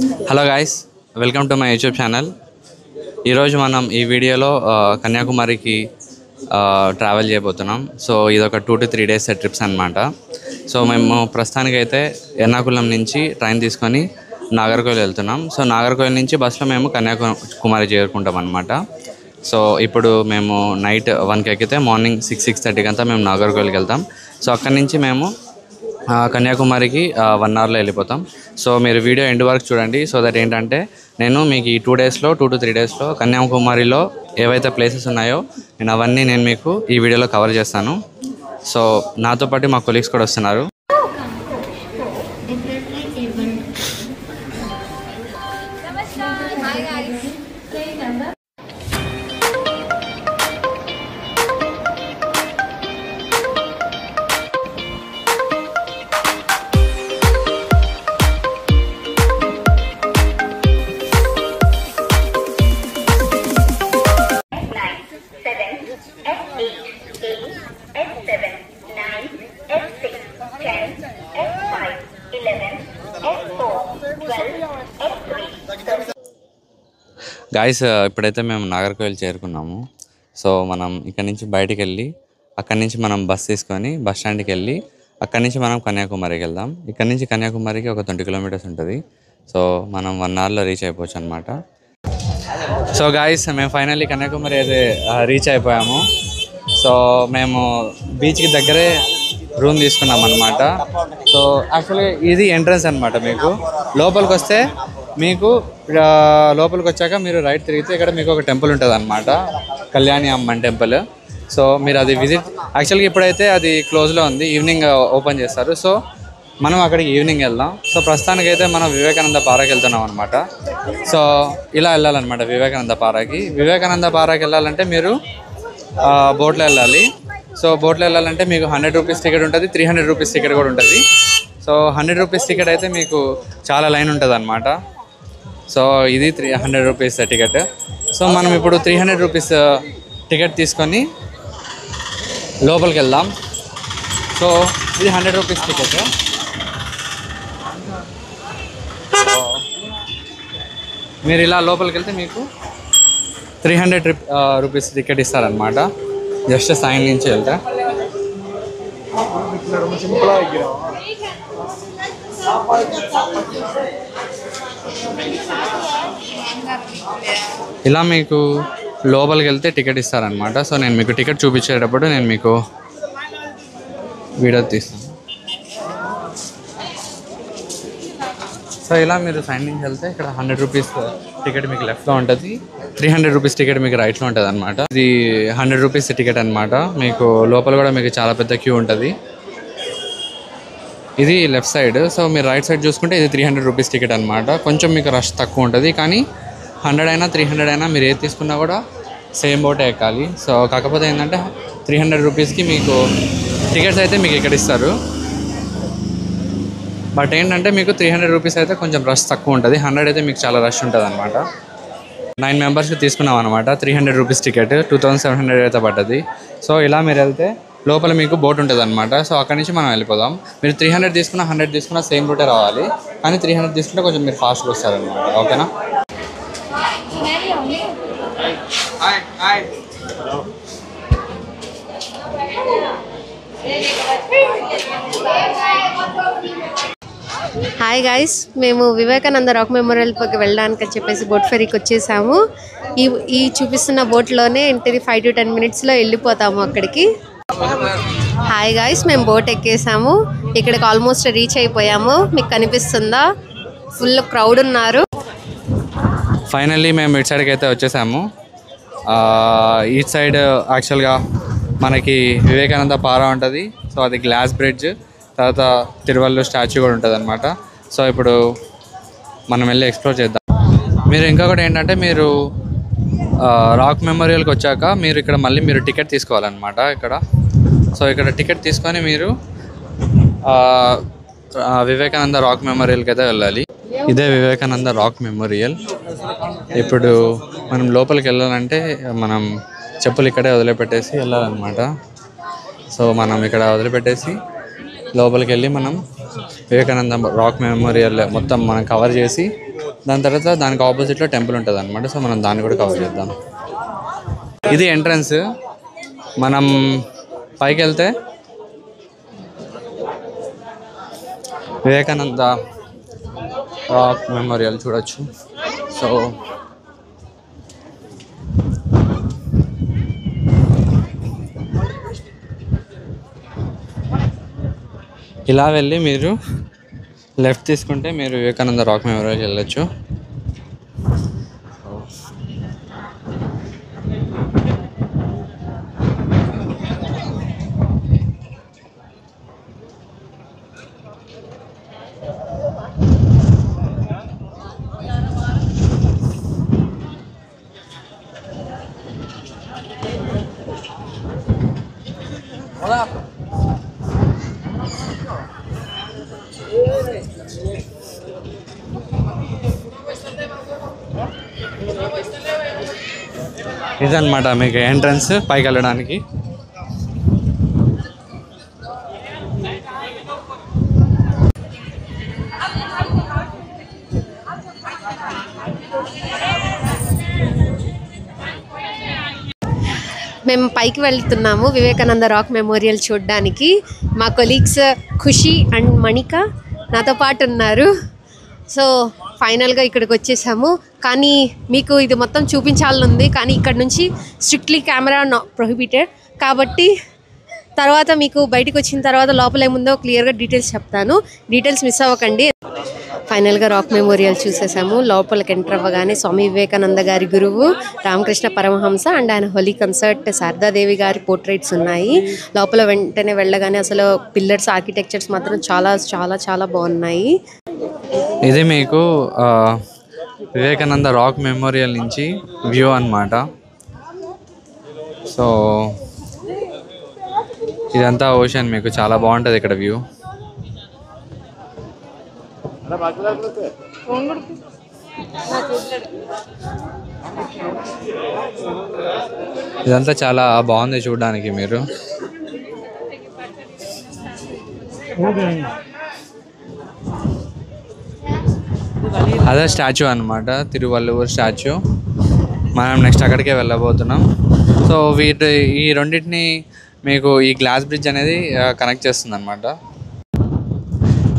Hello guys, welcome to my YouTube channel. ఈరోజు మనం ఈ వీడియోలో కన్యాకుమారికి ట్రావెల్ చేయబోతున్నాం. సో ఇదొక 2 to 3 days ట్రిప్స్ అనమాట. సో మేము ప్రస్తుతానికైతే ఎర్నాకుళం నుంచి ట్రైన్ తీసుకొని నాగర్కోయిల్ వెళ్తున్నాం. సో నాగర్కోయిల్ నుంచి బస్సులో మేము కన్యాకుమారి చేరుకుంటాం అనమాట. సో ఇప్పుడు మేము నైట్ 1కి ఎక్కితే మార్నింగ్ 6-6:30 అంతా మేము నాగర్కోయిల్కి వెళ్తాం. సో అక్కడి నుంచి మేము కన్యాకుమారికి 1 అవర్లో వెళ్ళిపోతాం. సో మీరు వీడియో ఎండ్ వరకు చూడండి. సో దట్ ఏంటంటే నేను మీకు ఈ 2 to 3 డేస్లో కన్యాకుమారిలో ఏవైతే ప్లేసెస్ ఉన్నాయో అవన్నీ నేను మీకు ఈ వీడియోలో కవర్ చేస్తాను. సో నాతో పాటు మా కొలీగ్స్ కూడా వస్తున్నారు. గాయస్, ఇప్పుడైతే మేము నాగర్కోయిల్ చేరుకున్నాము. సో మనం ఇక్కడ నుంచి బయటికి వెళ్ళి అక్కడి నుంచి మనం బస్ తీసుకొని బస్ స్టాండ్కి వెళ్ళి అక్కడి నుంచి మనం కన్యాకుమారికి వెళ్దాం. ఇక్కడ నుంచి కన్యాకుమారికి ఒక 20 kilometers ఉంటుంది. సో మనం 1 అవర్లో రీచ్ అయిపోవచ్చు అనమాట. సో గాయస్, మేము ఫైనల్లీ కన్యాకుమారి అయితే రీచ్ అయిపోయాము. సో మేము బీచ్కి దగ్గరే రూమ్ తీసుకున్నాం అనమాట. సో యాక్చువల్లీ ఇది ఎంట్రన్స్ అనమాట. మీకు లోపలికి వస్తే మీకు లోపలికి వచ్చాక మీరు రైట్ తిరిగితే ఇక్కడ మీకు ఒక టెంపుల్ ఉంటుంది అనమాట, కళ్యాణి అమ్మన్ టెంపుల్. సో మీరు అది విజిట్, యాక్చువల్గా ఇప్పుడైతే అది క్లోజ్లో ఉంది, ఈవినింగ్ ఓపెన్ చేస్తారు. సో మనం అక్కడికి ఈవినింగ్ వెళ్దాం. సో ప్రస్తుతానికైతే మనం వివేకానంద పార్క్ వెళ్తున్నాం అనమాట. సో ఇలా వెళ్ళాలన్నమాట వివేకానంద పార్క్కి. వివేకానంద పార్క్ వెళ్ళాలంటే మీరు బోట్లో వెళ్ళాలి. సో బోట్లో వెళ్ళాలంటే మీకు 100 రూపీస్ టికెట్ ఉంటుంది, 300 రూపీస్ టికెట్ కూడా ఉంటుంది. సో 100 రూపీస్ టికెట్ అయితే మీకు చాలా లైన్ ఉంటుంది అనమాట. సో ఇది 300 రూపీస్ టికెట్. సో మనం ఇప్పుడు 300 రూపీస్ టికెట్ తీసుకొని లోపలికి వెళ్దాం. సో ఇది 100 రూపీస్ టికెట్. మీరు ఇలా లోపలికి వెళ్తే మీకు 300 రూపీస్ టికెట్ ఇస్తారనమాట, జస్ట్ సైన్ నుంచి వెళ్తే. ఇలా మీకు లోపలికి వెళ్తే టికెట్ ఇస్తారనమాట. సో నేను మీకు టికెట్ చూపించేటప్పుడు నేను మీకు వీడియో తీస్తాను. సో ఇలా మీరు సైన్ నుంచి వెళ్తే ఇక్కడ 100 రూపీస్ టికెట్ మీకు లెఫ్ట్లో ఉంటుంది, 300 రూపీస్ టికెట్ మీకు రైట్లో ఉంటుంది అనమాట. ఇది 100 రూపీస్ టికెట్ అనమాట. మీకు లోపల కూడా మీకు చాలా పెద్ద క్యూ ఉంటుంది. ఇది లెఫ్ట్ సైడ్. సో మీరు రైట్ సైడ్ చూసుకుంటే ఇది 300 రూపీస్ టికెట్ అనమాట. కొంచెం మీకు రష్ తక్కువ ఉంటుంది, కానీ 100 అయినా 300 అయినా మీరు ఏది తీసుకున్నా కూడా సేమ్ బోటే ఎక్కాలి. సో కాకపోతే ఏంటంటే 300 రూపీస్కి మీకు టికెట్స్ అయితే మీకు ఇక్కడ ఇస్తారు. బట్ ఏంటంటే మీకు 300 రూపీస్ అయితే కొంచెం రష్ తక్కువ ఉంటుంది, 100 అయితే మీకు చాలా రష్ ఉంటుంది అనమాట. 9 మెంబర్స్కి తీసుకున్నాం అనమాట. 300 రూపీస్ టికెట్ 2700 అయితే పడ్డది. సో ఇలా మీరు వెళ్తే లోపల మీకు బోట్ ఉంటుంది అనమాట. సో అక్కడి నుంచి మనం వెళ్ళిపోదాం. మీరు 300 తీసుకున్నా 100 తీసుకున్నా సేమ్ రూటే రావాలి, కానీ 300 తీసుకుంటే కొంచెం మీరు ఫాస్ట్గా వస్తారనమాట. ఓకేనా? హాయ్ గాయ్స్, మేము వివేకానంద రాక్ మెమోరియల్కి వెళ్ళడానికి అని చెప్పేసి బోట్ ఫెరీకి వచ్చేసాము. ఈ చూపిస్తున్న బోట్లోనే 5 to 10 minutesలో వెళ్ళిపోతాము అక్కడికి. హాయ్ గాయ్స్, మేము బోట్ ఎక్కేసాము. ఇక్కడికి ఆల్మోస్ట్ రీచ్ అయిపోయాము. మీకు కనిపిస్తుందా? ఫుల్ క్రౌడ్ ఉన్నారు. ఫైనల్లీ మేము ఇటు సైడ్కి అయితే వచ్చేసాము. ఈ సైడ్ యాక్చువల్గా మనకి వివేకానంద పారా ఉంటుంది. సో అది గ్లాస్ బ్రిడ్జ్, తర్వాత తిరువల్లు స్టాచ్యూ కూడా ఉంటుంది అనమాట. సో ఇప్పుడు మనం వెళ్ళి ఎక్స్ప్లోర్ చేద్దాం. మీరు ఇంకొకటి ఏంటంటే మీరు రాక్ మెమోరియల్కి వచ్చాక మీరు ఇక్కడ మళ్ళీ మీరు టికెట్ తీసుకోవాలన్నమాట ఇక్కడ. సో ఇక్కడ టికెట్ తీసుకొని మీరు వివేకానంద రాక్ మెమోరియల్కి అయితే వెళ్ళాలి. ఇదే వివేకానంద రాక్ మెమోరియల్. ఇప్పుడు మనం లోపలికి వెళ్ళాలంటే మనం చెప్పులు ఇక్కడే వదిలిపెట్టేసి వెళ్ళాలన్నమాట. సో మనం ఇక్కడ వదిలిపెట్టేసి లోపలికి వెళ్ళి మనం వివేకానంద రాక్ మెమోరియల్ మొత్తం మనం కవర్ చేసి దాని తర్వాత దానికి ఆపోజిట్లో టెంపుల్ ఉంటుంది అనమాట. సో మనం దాన్ని కూడా కవర్ చేద్దాం. ఇది ఎంట్రన్స్. మనం పైకి వెళ్తే వివేకానంద రాక్ మెమోరియల్ చూడొచ్చు. సో ఇలా వెళ్ళి మీరు లెఫ్ట్ తీసుకుంటే మీరు వివేకానంద రాక్ మెమోరియల్కి వెళ్ళొచ్చు. ఇదన్నమాట మీకు ఎంట్రన్స్ పైకి వెళ్ళడానికి. మేము పైకి వెళ్తున్నాము వివేకానంద రాక్ మెమోరియల్ చూడడానికి. మా కొలీగ్స్ ఖుషి అండ్ మణిక నాతో పాటు ఉన్నారు. సో ఫైనల్గా ఇక్కడికి వచ్చేసాము. కానీ మీకు ఇది మొత్తం చూపించాలని ఉంది, కానీ ఇక్కడ నుంచి స్ట్రిక్ట్లీ కెమెరా ప్రొహిబిటెడ్ కాబట్టి తర్వాత మీకు బయటకు వచ్చిన తర్వాత లోపల ఏముందో క్లియర్గా డీటెయిల్స్ చెప్తాను. డీటెయిల్స్ మిస్ అవ్వకండి. ఫైనల్గా రాక్ మెమోరియల్ చూసేసాము. లోపలికి ఎంటర్ అవ్వగానే స్వామి వివేకానంద గారి గురువు రామకృష్ణ పరమహంస అండ్ ఆయన హోలీ కన్సర్ట్ శారదాదేవి గారి పోర్ట్రేట్స్ ఉన్నాయి. లోపల వెంటనే వెళ్ళగానే అసలు పిల్లర్స్ ఆర్కిటెక్చర్స్ మాత్రం చాలా చాలా చాలా బాగున్నాయి. ఇది మీకు వివేకానంద రాక్ మెమోరియల్ నుంచి వ్యూ అన్నమాట. సో ఇదంతా ఓషన్, మీకు చాలా బాగుంటుంది ఇక్కడ వ్యూ. ఇదంతా చాలా బాగుంది చూడడానికి. మీరు అదే స్టాచ్యూ అన్నమాట, తిరువల్లువర్ స్టాచ్యూ. మనం నెక్స్ట్ అక్కడికే వెళ్ళబోతున్నాం. సో ఈ రెండింటిని మీకు ఈ గ్లాస్ బ్రిడ్జ్ అనేది కనెక్ట్ చేస్తుంది అన్నమాట.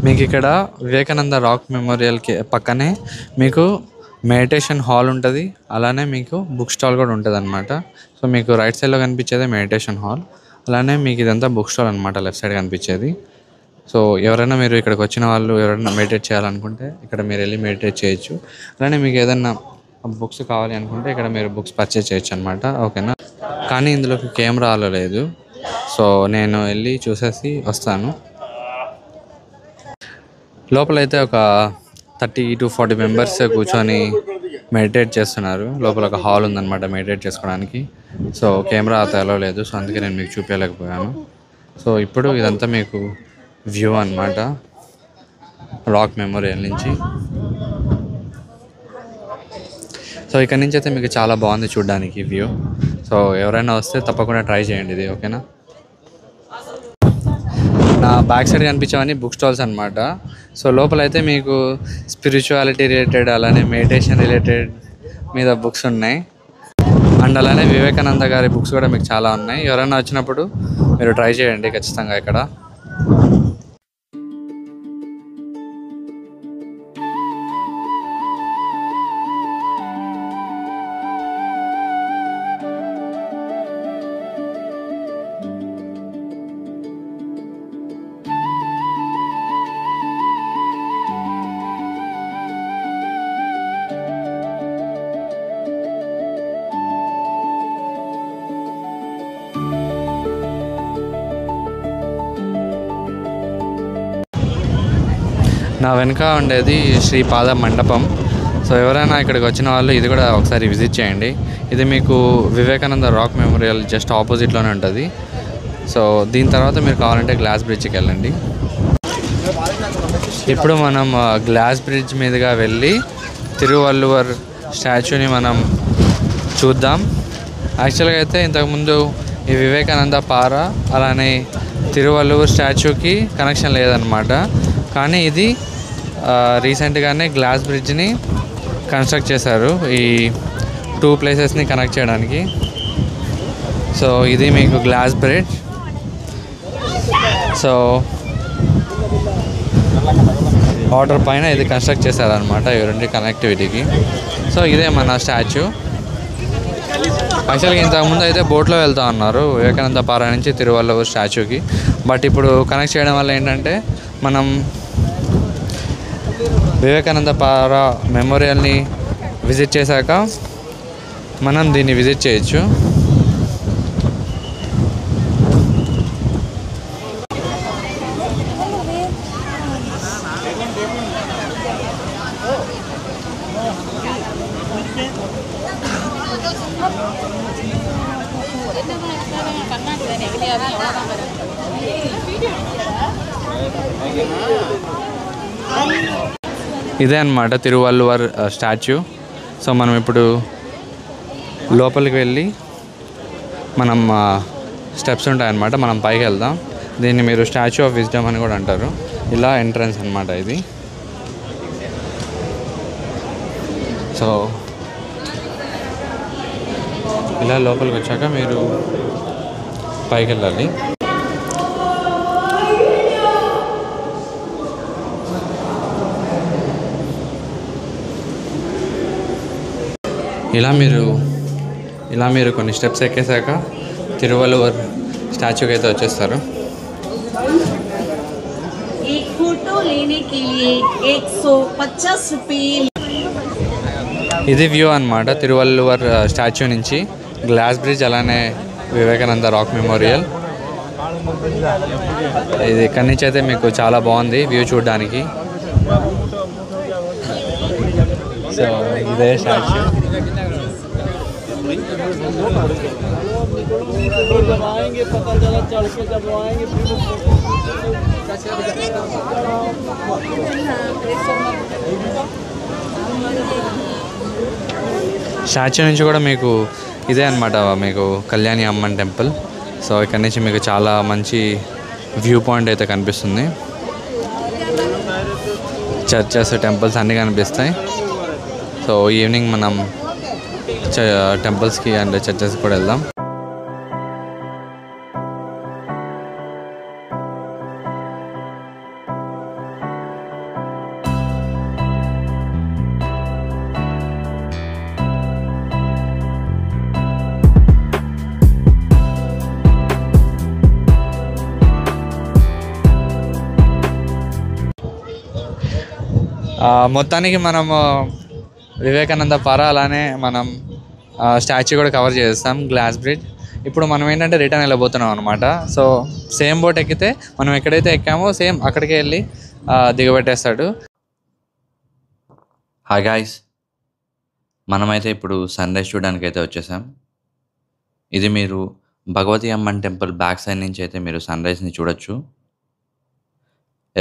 మీకు ఇక్కడ వివేకానంద రాక్ మెమోరియల్కి పక్కనే మీకు మెడిటేషన్ హాల్ ఉంటుంది, అలానే మీకు బుక్ స్టాల్ కూడా ఉంటుంది అనమాట. సో మీకు రైట్ సైడ్లో కనిపించేది మెడిటేషన్ హాల్, అలానే మీకు ఇదంతా బుక్ స్టాల్ అనమాట లెఫ్ట్ సైడ్ కనిపించేది. సో ఎవరైనా మీరు ఇక్కడికి వచ్చిన వాళ్ళు ఎవరైనా మెడిటేట్ చేయాలనుకుంటే ఇక్కడ మీరు వెళ్ళి మెడిటేట్ చేయొచ్చు. అలానే మీకు ఏదైనా బుక్స్ కావాలి అనుకుంటే ఇక్కడ మీరు బుక్స్ పర్చేజ్ చేయొచ్చు అనమాట. ఓకేనా? కానీ ఇందులోకి కెమెరా అలో లేదు. సో నేను వెళ్ళి చూసేసి వస్తాను. లోపలైతే ఒక 30 to 40 మెంబర్స్ కూర్చొని మెడిటేట్ చేస్తున్నారు. లోపల ఒక హాల్ ఉందన్నమాట మెడిటేట్ చేసుకోవడానికి. సో కెమెరా అత అలో లేదు, సో అందుకే నేను మీకు చూపించలేకపోయాను. సో ఇప్పుడు ఇదంతా మీకు వ్యూ అన్నమాట రాక్ మెమోరియల్ నుంచి. సో ఇక్కడ నుంచి అయితే మీకు చాలా బాగుంది చూడడానికి వ్యూ. సో ఎవరైనా వస్తే తప్పకుండా ట్రై చేయండి ఇది. ఓకేనా? నా బ్యాక్ సైడ్ కనిపించేవన్నీ బుక్ స్టాల్స్ అనమాట. సో లోపలైతే మీకు స్పిరిచువాలిటీ రిలేటెడ్ అలానే మెడిటేషన్ రిలేటెడ్ మీద బుక్స్ ఉన్నాయి. అండ్ అలానే వివేకానంద గారి బుక్స్ కూడా మీకు చాలా ఉన్నాయి. ఎవరైనా వచ్చినప్పుడు మీరు ట్రై చేయండి ఖచ్చితంగా ఇక్కడ. నా వెనుక ఉండేది శ్రీపాద మండపం. సో ఎవరైనా ఇక్కడికి వచ్చిన వాళ్ళు ఇది కూడా ఒకసారి విజిట్ చేయండి. ఇది మీకు వివేకానంద రాక్ మెమోరియల్ జస్ట్ ఆపోజిట్లోనే ఉంటుంది. సో దీని తర్వాత మీరు కావాలంటే గ్లాస్ బ్రిడ్జ్కి వెళ్ళండి. ఇప్పుడు మనం గ్లాస్ బ్రిడ్జ్ మీదుగా వెళ్ళి తిరువల్లువర్ స్టాచ్యూని మనం చూద్దాం. యాక్చువల్గా అయితే ఇంతకుముందు ఈ వివేకానంద పార అలానే తిరువల్లువర్ స్టాచ్యూకి కనెక్షన్ లేదన్నమాట. కానీ ఇది రీసెంట్గానే గ్లాస్ బ్రిడ్జ్ని కన్స్ట్రక్ట్ చేశారు ఈ 2 ప్లేసెస్ని కనెక్ట్ చేయడానికి. సో ఇది మీకు గ్లాస్ బ్రిడ్జ్. సో వాటర్ పైన ఇది కన్స్ట్రక్ట్ చేశారనమాట ఈ 2 కనెక్టివిటీకి. సో ఇదే మన స్టాచ్యూ. యాక్చువల్గా ఇంతకుముందు అయితే బోట్లో వెళ్తా ఉన్నారు వివేకానంద పారా నుంచి తిరువల్లూరు స్టాచ్యూకి. బట్ ఇప్పుడు కనెక్ట్ చేయడం వల్ల ఏంటంటే మనం వివేకానంద పారా మెమోరియల్ని విజిట్ చేశాక మనం దీన్ని విజిట్ చేయొచ్చు. ఇదే అన్నమాట తిరువల్లువర్ స్టాచ్యూ. సో మనం ఇప్పుడు లోపలికి వెళ్ళి మనం స్టెప్స్ ఉంటాయన్నమాట, మనం పైకి వెళ్దాం. దీన్ని మీరు స్టాచ్యూ ఆఫ్ విజ్డమ్ అని కూడా అంటారు. ఇలా ఎంట్రన్స్ అన్నమాట ఇది. సో ఇలా లోపలికి వచ్చాక మీరు పైకి వెళ్ళాలి. ఇలా మీరు కొన్ని స్టెప్స్ ఎక్కేసాక తిరువల్లువర్ స్టాచ్యూకి అయితే వచ్చేస్తారు. एक फोटो लेने के लिए 150 रुपये. ఇది వ్యూ అన్నమాట తిరువల్లువర్ స్టాచ్యూ నుంచి గ్లాస్ బ్రిడ్జ్, అలానే వివేకానంద రాక్ మెమోరియల్. ఇది ఇక్కడి నుంచి అయితే మీకు చాలా బాగుంది వ్యూ చూడడానికి. సో ఇదే స్టాచ్యూ. స్టాచ్యూ నుంచి కూడా మీకు ఇదే అన్నమాట మీకు కళ్యాణి అమ్మన్ టెంపుల్. సో ఇక్కడ నుంచి మీకు చాలా మంచి వ్యూ పాయింట్ అయితే కనిపిస్తుంది. చర్చెస్, టెంపుల్స్ అన్నీ కనిపిస్తాయి. సో ఈవినింగ్ మనం టెంపుల్స్కి అండ్ చర్చెస్కి కూడా వెళ్దాం. మొత్తానికి మనము వివేకానంద పారా అలానే మనం స్టాచ్యూ కూడా కవర్ చేస్తాం, గ్లాస్ బ్రిడ్జ్. ఇప్పుడు మనం ఏంటంటే రిటర్న్ వెళ్ళబోతున్నాం అనమాట. సో సేమ్ బోట్ ఎక్కితే మనం ఎక్కడైతే ఎక్కామో సేమ్ అక్కడికే వెళ్ళి దిగబెట్టేస్తాడు. హాయ్ గాయ్స్, మనమైతే ఇప్పుడు సన్ రైజ్ చూడడానికి అయితే వచ్చేసాం. ఇది మీరు Bhagavathi Amman temple back side నుంచి అయితే మీరు సన్ రైజ్ని చూడొచ్చు.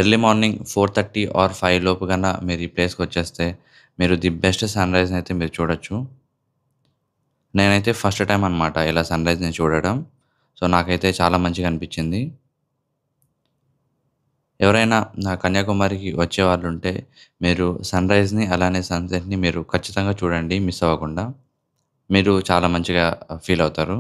ఎర్లీ మార్నింగ్ 4:30 ఆర్ 5 లోపు కన్నా మీరు ఈ ప్లేస్కి వచ్చేస్తే మీరు ది బెస్ట్ సన్ రైజ్ని అయితే మీరు చూడొచ్చు. నేనైతే ఫస్ట్ టైం అనమాట ఇలా సన్ రైజ్ని చూడడం. సో నాకైతే చాలా మంచిగా అనిపించింది. ఎవరైనా నా కన్యాకుమారికి వచ్చే వాళ్ళు ఉంటే మీరు సన్ రైజ్ని అలానే సన్సెట్ని మీరు ఖచ్చితంగా చూడండి, మిస్ అవ్వకుండా. మీరు చాలా మంచిగా ఫీల్ అవుతారు.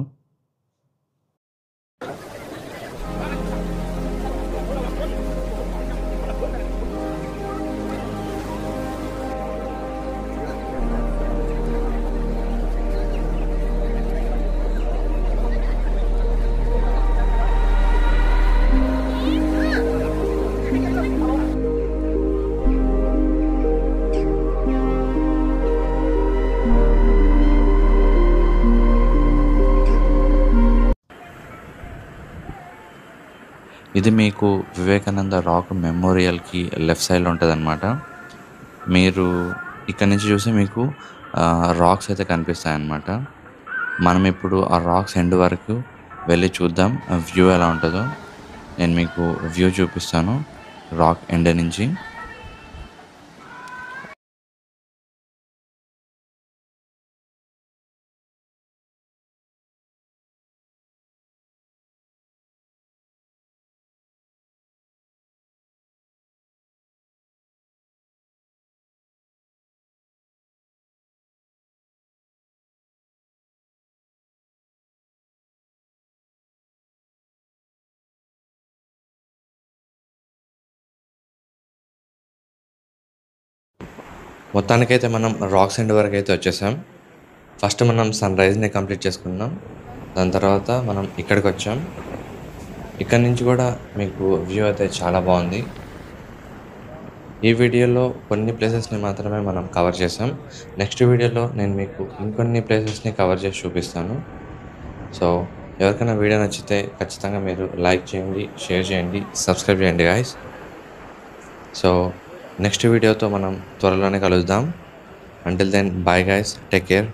ఇది మీకు వివేకానంద రాక్ మెమోరియల్కి లెఫ్ట్ సైడ్లో ఉంటుంది అనమాట. మీరు ఇక్కడ నుంచి చూస్తే మీకు రాక్స్ అయితే కనిపిస్తాయి అన్నమాట. మనం ఇప్పుడు ఆ రాక్స్ ఎండ్ వరకు వెళ్ళి చూద్దాం వ్యూ ఎలా ఉంటుందో. నేను మీకు వ్యూ చూపిస్తాను రాక్ ఎండ్ నుంచి. మొత్తానికైతే మనం రాక్స్ ఎండ్ వరకు అయితే వచ్చేసాం. ఫస్ట్ మనం సన్ రైజ్ని కంప్లీట్ చేసుకున్నాం. దాని తర్వాత మనం ఇక్కడికి వచ్చాం. ఇక్కడ నుంచి కూడా మీకు వ్యూ అయితే చాలా బాగుంది. ఈ వీడియోలో కొన్ని ప్లేసెస్ని మాత్రమే మనం కవర్ చేసాం. నెక్స్ట్ వీడియోలో నేను మీకు ఇంకొన్ని ప్లేసెస్ని కవర్ చేసి చూపిస్తాను. సో ఎవరికైనా వీడియో నచ్చితే ఖచ్చితంగా మీరు లైక్ చేయండి, షేర్ చేయండి, సబ్స్క్రైబ్ చేయండి గాయస్. సో నెక్స్ట్ వీడియోతో మనం త్వరలోనే కలుద్దాం. Until then bye guys, take care.